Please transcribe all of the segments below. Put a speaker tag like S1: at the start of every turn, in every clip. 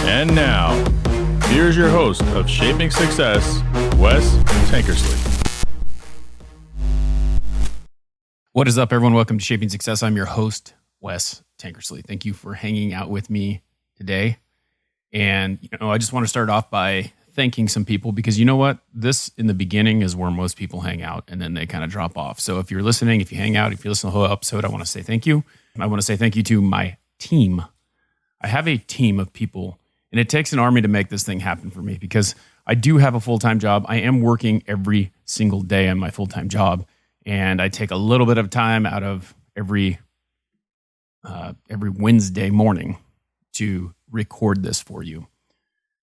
S1: And now, here's your host of Shaping Success, Wes Tankersley.
S2: What is up, everyone? Welcome to Shaping Success. I'm your host, Wes Tankersley. Thank you for hanging out with me today. And, I just want to start off by thanking some people because you know what? This, in the beginning, is where most people hang out and then they kind of drop off. So if you're listening, if you hang out, if you listen to the whole episode, I want to say thank you. I want to say thank you to my team. I have a team of people, and it takes an army to make this thing happen for me because I do have a full-time job. I am working every single day on my full-time job, and I take a little bit of time out of every Wednesday morning to record this for you.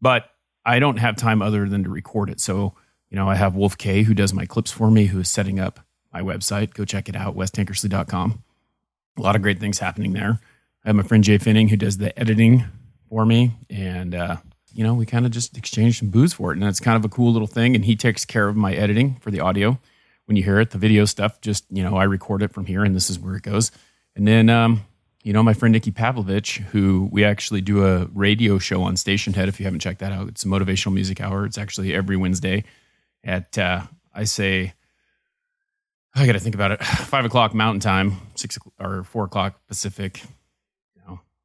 S2: But I don't have time other than to record it. So, I have Wolf K, who does my clips for me, who is setting up my website. Go check it out, westankersley.com. A lot of great things happening there. I have my friend Jay Finning, who does the editing for me. And, we kind of just exchange some booze for it. And it's kind of a cool little thing. And he takes care of my editing for the audio. When you hear it, the video stuff, just, I record it from here and this is where it goes. And then, my friend Nikki Pavlovich, who we actually do a radio show on Station Head. If you haven't checked that out, it's a motivational music hour. It's actually every Wednesday at, I got to think about it, 5 o'clock Mountain Time, 4 o'clock Pacific,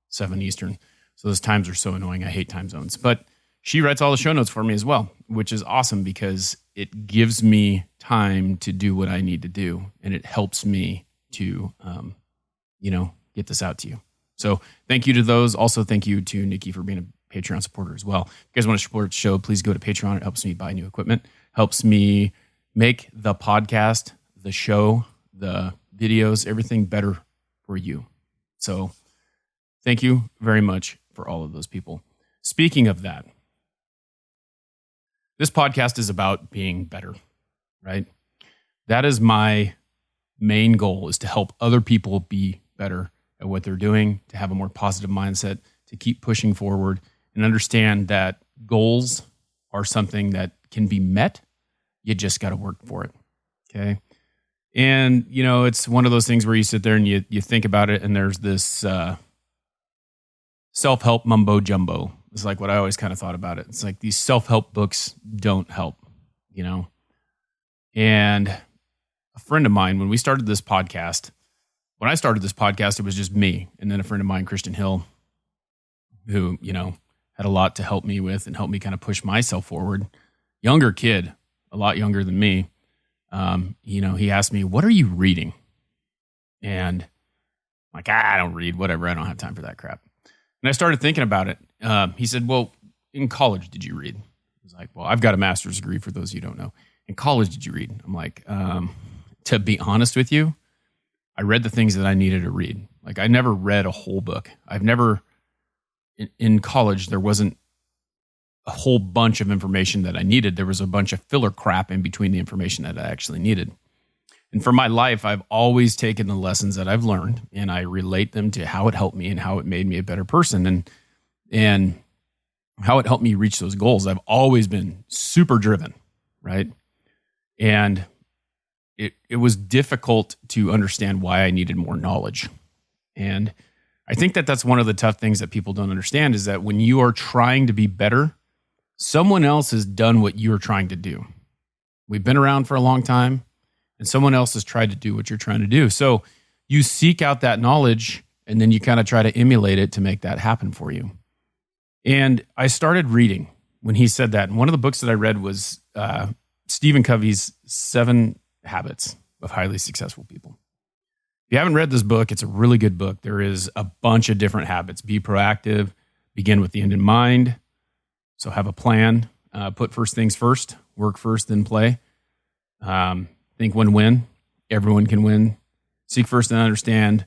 S2: 7 Eastern. So those times are so annoying. I hate time zones. But she writes all the show notes for me as well, which is awesome because it gives me time to do what I need to do. And it helps me to, get this out to you. So thank you to those. Also, thank you to Nikki for being a Patreon supporter as well. If you guys want to support the show, please go to Patreon. It helps me buy new equipment, helps me make the podcast, the show, the videos, everything better for you. So thank you very much for all of those people. Speaking of that, this podcast is about being better, right? That is my main goal, is to help other people be better at what they're doing, to have a more positive mindset, to keep pushing forward and understand that goals are something that can be met. You just got to work for it. Okay. And, it's one of those things where you sit there and you think about it and there's this self-help mumbo jumbo. It's like what I always kind of thought about it. It's like these self-help books don't help, And a friend of mine, when I started this podcast, it was just me. And then a friend of mine, Christian Hill, who, had a lot to help me with and help me kind of push myself forward. Younger kid, a lot younger than me. He asked me, "What are you reading?" And I'm like, I don't read, whatever. I don't have time for that crap. And I started thinking about it. He said, "Well, in college, did you read?" I was like, "Well, I've got a master's degree for those of you who don't know. In college, did you read?" I'm like, to be honest with you, I read the things that I needed to read. Like, I never read a whole book. In college, there wasn't a whole bunch of information that I needed. There was a bunch of filler crap in between the information that I actually needed. And for my life, I've always taken the lessons that I've learned and I relate them to how it helped me and how it made me a better person and how it helped me reach those goals. I've always been super driven, right? And it was difficult to understand why I needed more knowledge. And I think that that's one of the tough things that people don't understand is that when you are trying to be better, someone else has done what you're trying to do. We've been around for a long time, and someone else has tried to do what you're trying to do. So you seek out that knowledge, and then you kind of try to emulate it to make that happen for you. And I started reading when he said that. And one of the books that I read was Stephen Covey's 7 Habits of Highly Successful People. If you haven't read this book, it's a really good book. There is a bunch of different habits. Be proactive, begin with the end in mind. So have a plan, put first things first, work first, then play. Think win-win. Everyone can win. Seek first and understand.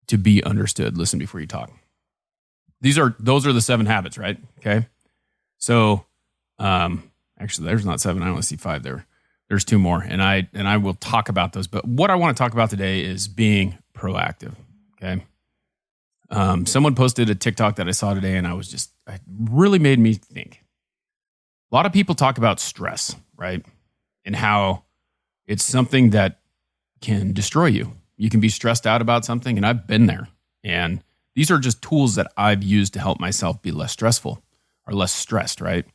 S2: To be understood. Listen before you talk. Those are the 7 habits, right? Okay. So, actually, there's not 7. I only see 5 there. There's 2 more, and I will talk about those. But what I want to talk about today is being proactive. Okay. Someone posted a TikTok that I saw today, and it really made me think. A lot of people talk about stress, right? And how it's something that can destroy you. You can be stressed out about something, and I've been there. And These are just tools that I've used to help myself be less stressful or less stressed, right?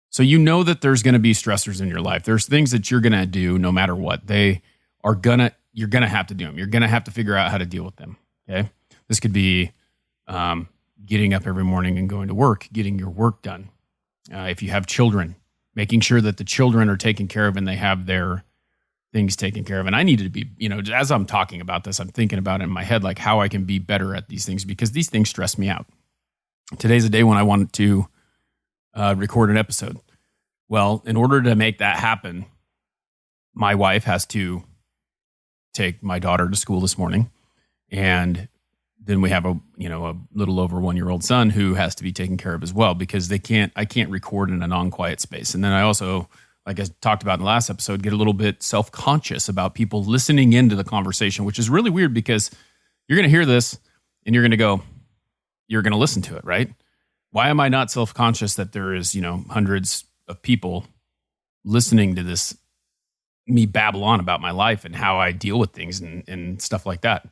S2: So you know that there's going to be stressors in your life. There's things that you're going to do no matter what. You're going to have to do them. You're going to have to figure out how to deal with them, okay? This could be getting up every morning and going to work, getting your work done. If you have children, making sure that the children are taken care of and they have their things taken care of. And I needed to be, as I'm talking about this, I'm thinking about it in my head, like how I can be better at these things because these things stress me out. Today's a day when I wanted to record an episode. Well, in order to make that happen, my wife has to take my daughter to school this morning. And then we have a little over 1-year-old son who has to be taken care of as well because I can't record in a non-quiet space. And then I also, like I talked about in the last episode, get a little bit self-conscious about people listening into the conversation, which is really weird because you're going to hear this and you're going to listen to it, right? Why am I not self-conscious that there is, hundreds of people listening to this, me babble on about my life and how I deal with things and stuff like that?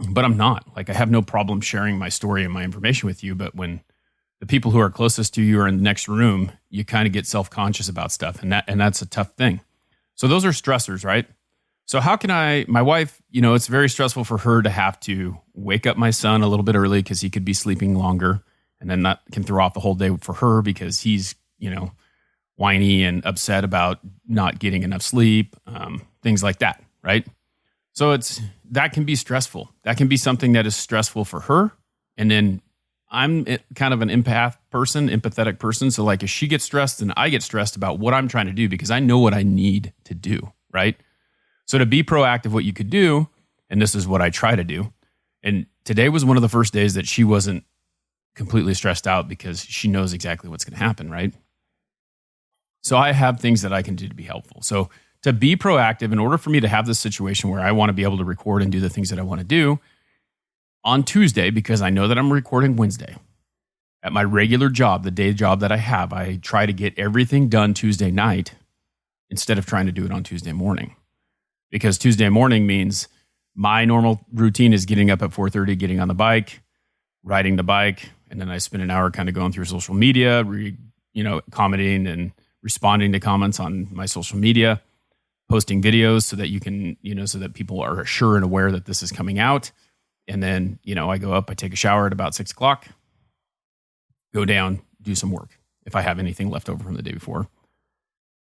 S2: But I'm not. Like, I have no problem sharing my story and my information with you, but when the people who are closest to you are in the next room, you kind of get self-conscious about stuff, and that's a tough thing. So those are stressors, right? So how can my wife, it's very stressful for her to have to wake up my son a little bit early because he could be sleeping longer, and then that can throw off the whole day for her because he's, whiny and upset about not getting enough sleep, things like that, right? So that can be stressful. That can be something that is stressful for her. And then I'm kind of an empathetic person. So like if she gets stressed, then I get stressed about what I'm trying to do because I know what I need to do, right? So to be proactive, what you could do, and this is what I try to do. And today was one of the first days that she wasn't completely stressed out because she knows exactly what's going to happen, right? So I have things that I can do to be helpful. So to be proactive, in order for me to have this situation where I want to be able to record and do the things that I want to do on Tuesday, because I know that I'm recording Wednesday, at my regular job, the day job that I have, I try to get everything done Tuesday night instead of trying to do it on Tuesday morning. Because Tuesday morning means my normal routine is getting up at 4:30, getting on the bike, riding the bike, and then I spend an hour kind of going through social media, commenting and responding to comments on my social media, posting videos so that you can, so that people are sure and aware that this is coming out. And then, I go up, I take a shower at about 6 o'clock, go down, do some work if I have anything left over from the day before.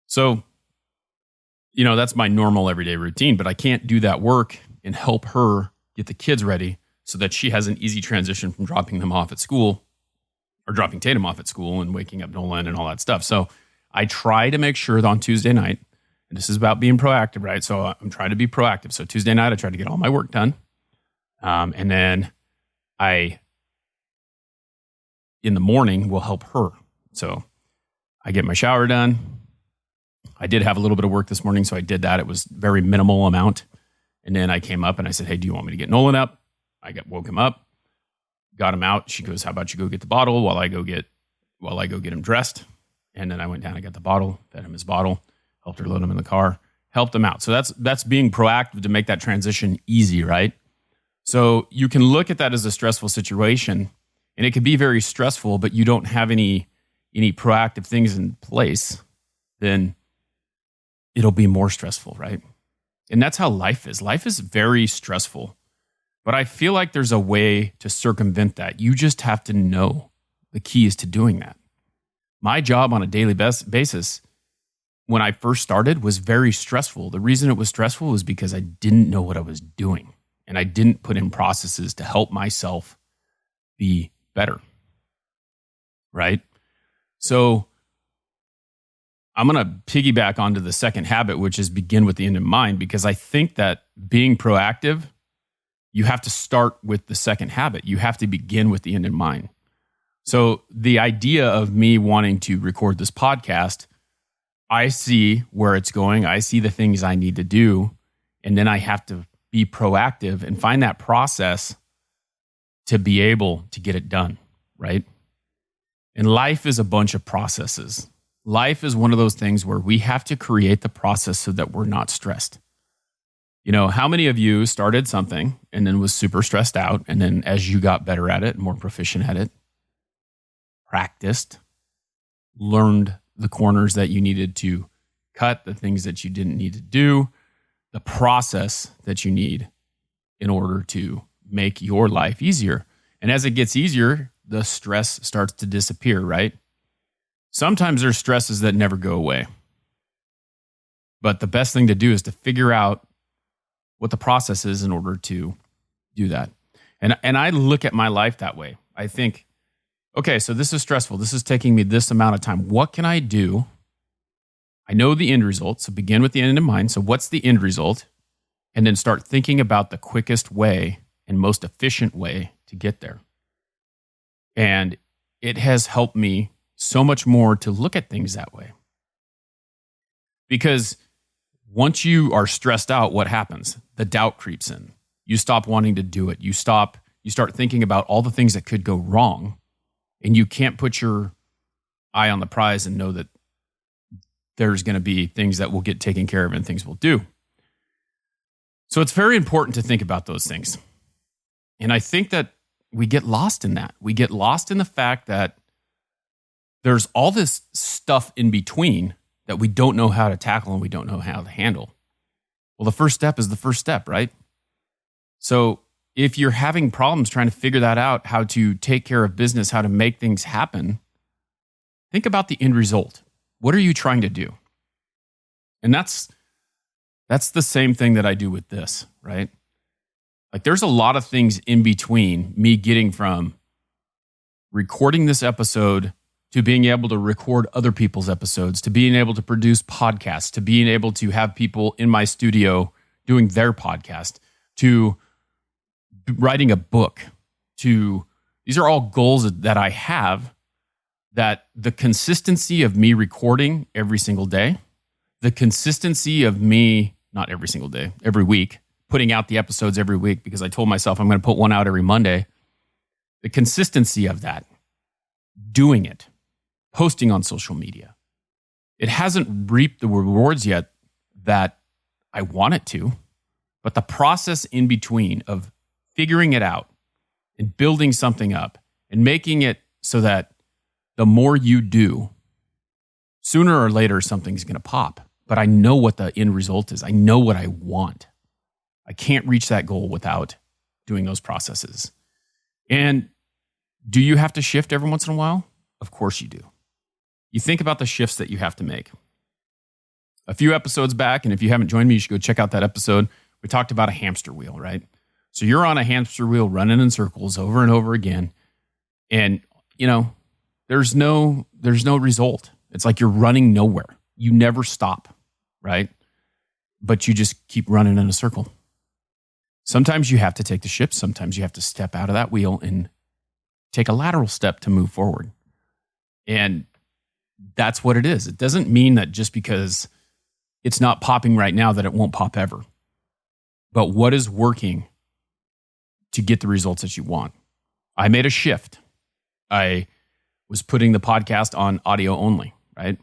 S2: So, that's my normal everyday routine, but I can't do that work and help her get the kids ready so that she has an easy transition from dropping them off at school or dropping Tatum off at school and waking up Nolan and all that stuff. So I try to make sure that on Tuesday night, and this is about being proactive, right? So I'm trying to be proactive. So Tuesday night, I try to get all my work done. And then in the morning, will help her. So I get my shower done. I did have a little bit of work this morning, so I did that. It was very minimal amount. And then I came up and I said, hey, do you want me to get Nolan up? Woke him up, got him out. She goes, how about you go get the bottle while I go get him dressed? And then I went down and got the bottle, fed him his bottle, helped her load him in the car, helped him out. So that's being proactive to make that transition easy, right? So you can look at that as a stressful situation, and it could be very stressful, but you don't have any proactive things in place, then it'll be more stressful, right? And that's how life is. Life is very stressful, but I feel like there's a way to circumvent that. You just have to know the keys to doing that. My job on a daily basis, when I first started, was very stressful. The reason it was stressful was because I didn't know what I was doing, and I didn't put in processes to help myself be better, right? So I'm going to piggyback onto the second habit, which is begin with the end in mind, because I think that being proactive, you have to start with the second habit. You have to begin with the end in mind. So the idea of me wanting to record this podcast, I see where it's going. I see the things I need to do, and then I have to be proactive and find that process to be able to get it done, right? And life is a bunch of processes. Life is one of those things where we have to create the process so that we're not stressed. How many of you started something and then was super stressed out, and then as you got better at it, more proficient at it, practiced, learned the corners that you needed to cut, the things that you didn't need to do, the process that you need in order to make your life easier. And as it gets easier, the stress starts to disappear, right? Sometimes there's stresses that never go away. But the best thing to do is to figure out what the process is in order to do that. And I look at my life that way. I think, okay, so this is stressful. This is taking me this amount of time. What can I do? I know the end result, so begin with the end in mind. So what's the end result? And then start thinking about the quickest way and most efficient way to get there. And it has helped me so much more to look at things that way. Because once you are stressed out, what happens? The doubt creeps in. You stop wanting to do it. You start thinking about all the things that could go wrong, and you can't put your eye on the prize and know that there's going to be things that will get taken care of and things will do. So it's very important to think about those things. And I think that we get lost in that. We get lost in the fact that there's all this stuff in between that we don't know how to tackle and we don't know how to handle. Well, the first step is the first step, right? So if you're having problems trying to figure that out, how to take care of business, how to make things happen, think about the end result. What are you trying to do? And that's the same thing that I do with this, right? Like there's a lot of things in between me getting from recording this episode to being able to record other people's episodes, to being able to produce podcasts, to being able to have people in my studio doing their podcast, to writing a book, these are all goals that I have, that the consistency of me recording every single day, the consistency of me, not every single day, every week, putting out the episodes every week, because I told myself I'm going to put one out every Monday, the consistency of that, doing it, posting on social media. It hasn't reaped the rewards yet that I want it to, but the process in between of figuring it out and building something up and making it so that the more you do, sooner or later something's going to pop. But I know what the end result is. I know what I want. I can't reach that goal without doing those processes. And do you have to shift every once in a while? Of course you do. You think about the shifts that you have to make. A few episodes back, and if you haven't joined me, you should go check out that episode. We talked about a hamster wheel, right? So you're on a hamster wheel running in circles over and over again. And, there's no result. It's like you're running nowhere. You never stop, right? But you just keep running in a circle. Sometimes you have to take the shift. Sometimes you have to step out of that wheel and take a lateral step to move forward. And that's what it is. It doesn't mean that just because it's not popping right now that it won't pop ever. But what is working to get the results that you want? I made a shift. I was putting the podcast on audio only, right?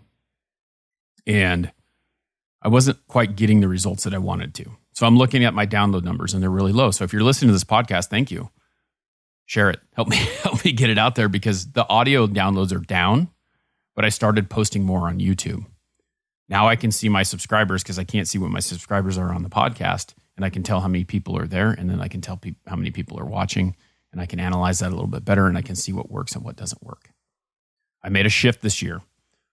S2: And I wasn't quite getting the results that I wanted to. So I'm looking at my download numbers and they're really low. So if you're listening to this podcast, thank you. Share it. Help me get it out there, because the audio downloads are down, but I started posting more on YouTube. Now I can see my subscribers, because I can't see what my subscribers are on the podcast, and I can tell how many people are there, and then I can tell how many people are watching, and I can analyze that a little bit better, and I can see what works and what doesn't work. I made a shift this year.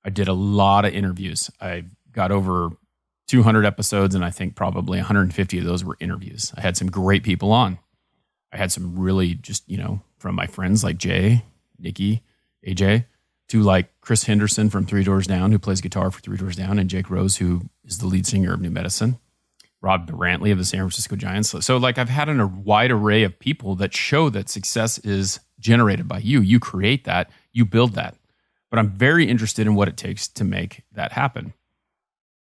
S2: I did a lot of interviews. I got over 200 episodes, and I think probably 150 of those were interviews. I had some great people on. I had some really just, from my friends like Jay, Nikki, AJ, to like Chris Henderson from Three Doors Down, who plays guitar for Three Doors Down, and Jake Rose, who is the lead singer of New Medicine, Rob Brantley of the San Francisco Giants. So like I've had a wide array of people that show that success is generated by you. You create that, you build that. But I'm very interested in what it takes to make that happen.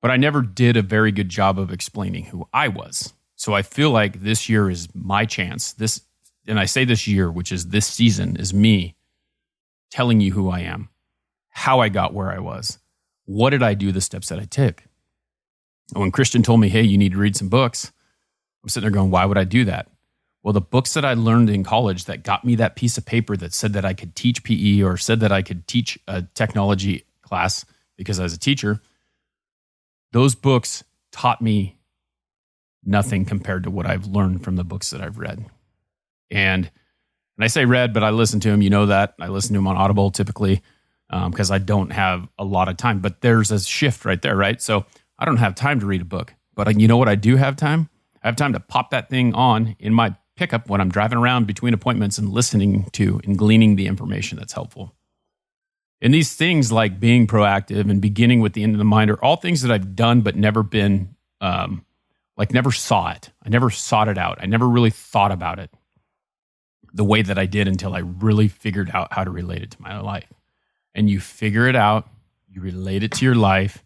S2: But I never did a very good job of explaining who I was. So I feel like this year is my chance. And I say this year, which is this season, is me telling you who I am, how I got where I was, what did I do, the steps that I took. And when Christian told me, hey, you need to read some books, I'm sitting there going, why would I do that? Well, the books that I learned in college that got me that piece of paper that said that I could teach PE or said that I could teach a technology class because I was a teacher, those books taught me nothing compared to what I've learned from the books that I've read. And I say read, but I listen to them. You know that. I listen to them on Audible typically because I don't have a lot of time. But there's a shift right there, right? So I don't have time to read a book. But you know what I do have time? I have time to pop that thing on in my pickup when I'm driving around between appointments and listening to and gleaning the information that's helpful. And these things like being proactive and beginning with the end in the mind are all things that I've done but never been, never saw it. I never sought it out. I never really thought about it the way that I did until I really figured out how to relate it to my life. And you figure it out, you relate it to your life,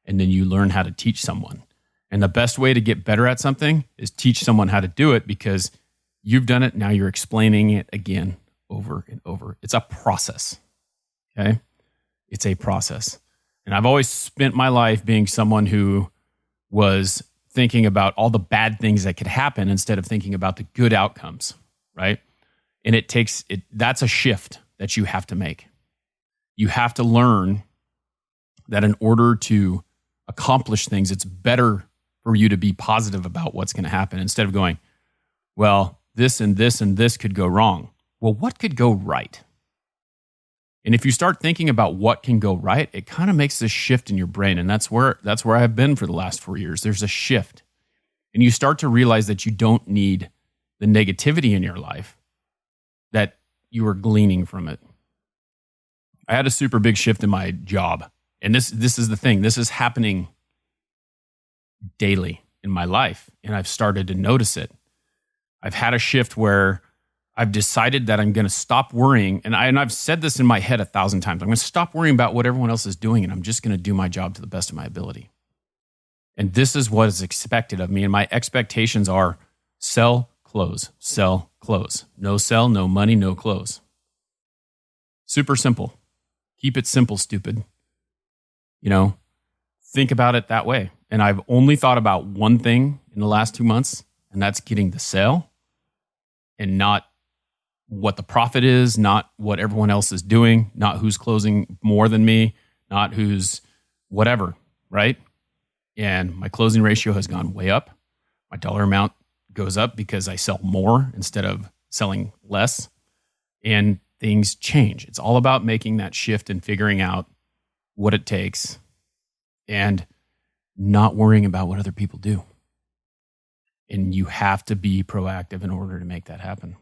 S2: and then you learn how to teach someone. And the best way to get better at something is teach someone how to do it because you've done it. Now you're explaining it again over and over. It's a process. Okay? It's a process. And I've always spent my life being someone who was thinking about all the bad things that could happen instead of thinking about the good outcomes, right? And that's a shift that you have to make. You have to learn that in order to accomplish things, it's better for you to be positive about what's going to happen instead of going, well, this and this and this could go wrong. Well, what could go right? And if you start thinking about what can go right, it kind of makes this shift in your brain. And that's where I've been for the last 4 years. There's a shift. And you start to realize that you don't need the negativity in your life, that you are gleaning from it. I had a super big shift in my job. And this is the thing. This is happening daily in my life. And I've started to notice it. I've had a shift where I've decided that I'm going to stop worrying. And I've said this in my head 1,000 times. I'm going to stop worrying about what everyone else is doing. And I'm just going to do my job to the best of my ability. And this is what is expected of me. And my expectations are sell, close, sell, close. No sell, no money, no close. Super simple. Keep it simple, stupid. Think about it that way. And I've only thought about one thing in the last 2 months, and that's getting the sale and not what the profit is, not what everyone else is doing, not who's closing more than me, not who's whatever, right? And my closing ratio has gone way up. My dollar amount goes up because I sell more instead of selling less. And things change. It's all about making that shift and figuring out what it takes and not worrying about what other people do. And you have to be proactive in order to make that happen.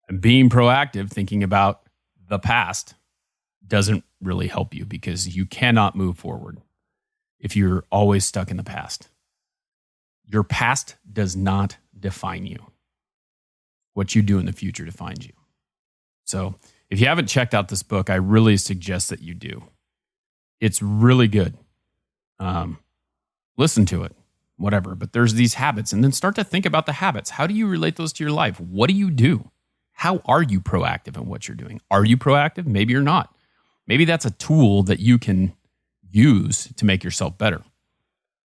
S2: And being proactive, thinking about the past, doesn't really help you because you cannot move forward if you're always stuck in the past. Your past does not define you. What you do in the future defines you. So if you haven't checked out this book, I really suggest that you do. It's really good. Listen to it, whatever. But there's these habits, and then start to think about the habits. How do you relate those to your life? What do you do? How are you proactive in what you're doing? Are you proactive? Maybe you're not. Maybe that's a tool that you can use to make yourself better.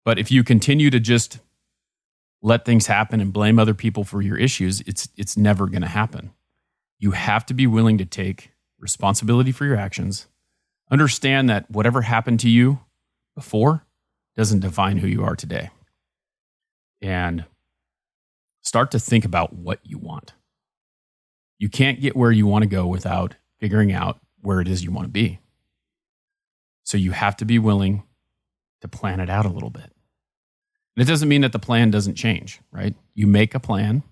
S2: But if you continue to just let things happen and blame other people for your issues, it's never going to happen. You have to be willing to take responsibility for your actions. Understand that whatever happened to you before doesn't define who you are today. And start to think about what you want. You can't get where you want to go without figuring out where it is you want to be. So you have to be willing to plan it out a little bit. And it doesn't mean that the plan doesn't change, right? You make a plan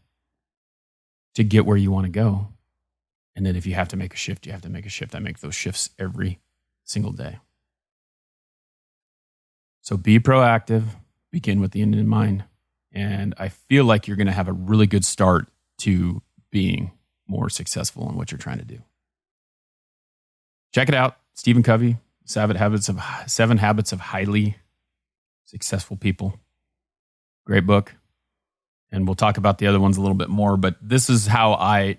S2: to get where you want to go. And then if you have to make a shift, you have to make a shift. I make those shifts every single day. So be proactive, begin with the end in mind. And I feel like you're going to have a really good start to being more successful in what you're trying to do. Check it out. Stephen Covey, 7 Habits of Highly Successful People. Great book. And we'll talk about the other ones a little bit more, but this is how I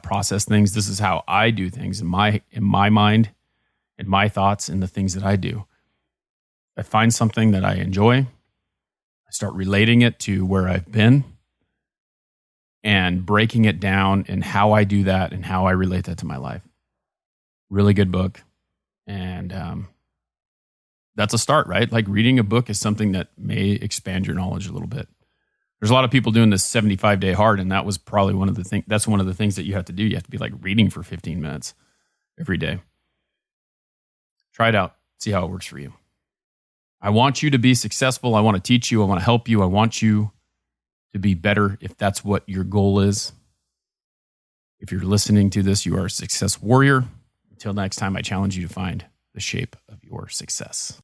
S2: process things. This is how I do things in my mind, and my thoughts, and the things that I do. I find something that I enjoy, I start relating it to where I've been and breaking it down and how I do that and how I relate that to my life. Really good book. And that's a start, right? Like reading a book is something that may expand your knowledge a little bit. There's a lot of people doing this 75-day hard, and that was probably one of the things. That's one of the things that you have to do. You have to be like reading for 15 minutes every day. Try it out. See how it works for you. I want you to be successful. I want to teach you. I want to help you. I want you to be better if that's what your goal is. If you're listening to this, you are a success warrior. Until next time, I challenge you to find the shape of your success.